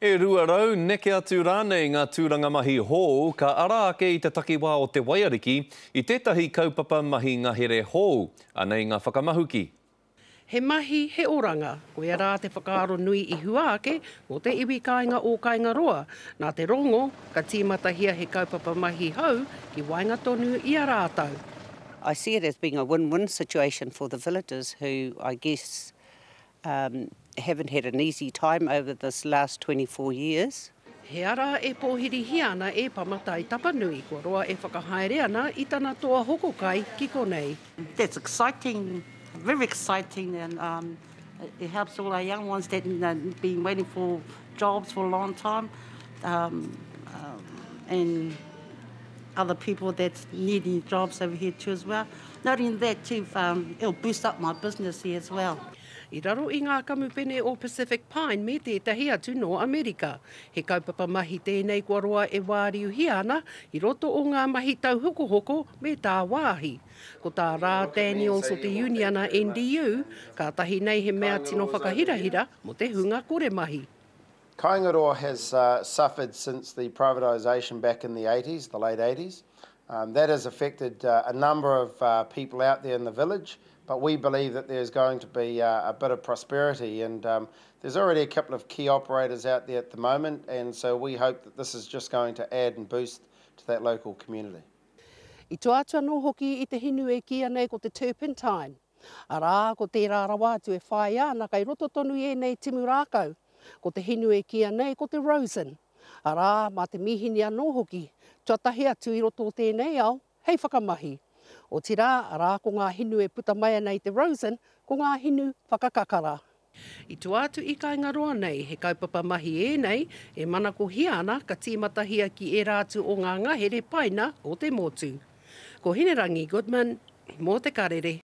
E rua rau, neke atu rānei ngā tūranga mahi hou, ka ara ake i te takiwā o te Waiariki i tētahi kaupapa mahi ngahere hou, anei ngā whakamahuki. He mahi he oranga, koe rā te whakaaro nui i hua ake o te iwi kāinga o Kaingaroa. Nā te rongo, ka tīmatahia he kaupapa mahi hau ki wainga tonu i a rātau. I see it as being a win-win situation for the villagers who, I guess, haven't had an easy time over this last 24 years. He ara e pōhiri hiana e pamata i Tapanui, kua roa e whakahaere ana i tana toa hokokai ki konei. That's exciting, very exciting, and it helps all our young ones that have been waiting for jobs for a long time, and other people that's needing jobs over here too as well. Not only that too, it'll boost up my business here as well. I raro i ngā kamupene o Pacific Pine me tētahi atu no Amerika. He kaupapa mahi tēnei kua roa e wāriu hiana i roto o ngā mahi tau hoko me tā wāhi. Ko tā rā Daniels o te Uniana NDU, ka tahi nei he mea tino whakahirahira mo te hunga kore mahi. Kaingaroa has suffered since the privatisation back in the 80s, the late 80s. That has affected a number of people out there in the village, but we believe that there's going to be a bit of prosperity, and there's already a couple of key operators out there at the moment, and so we hope that this is just going to add and boost to that local community. I toa atua no hoki I te hinu e kia nei ko te turpentine. A rā ko te rārawa atu e whai ana kai roto tonu e nei timu rākau. Ko te hinu e kia nei ko te rosin. A rā mā te mihini anō hoki, tuatahi atu I roto tēnei au, hei whakamahi. O ti rā, a rā ko ngā hinu e puta mai nei te rosin, ko ngā hinu whakakakara. I tua atu I Kaingaroa nei, he kaupapa mahi e nei, e mana ko hiana ka tīmatahia ki e rātu o ngā ngahere paina o te motu. Ko Hinerangi Goodman, mō te karere.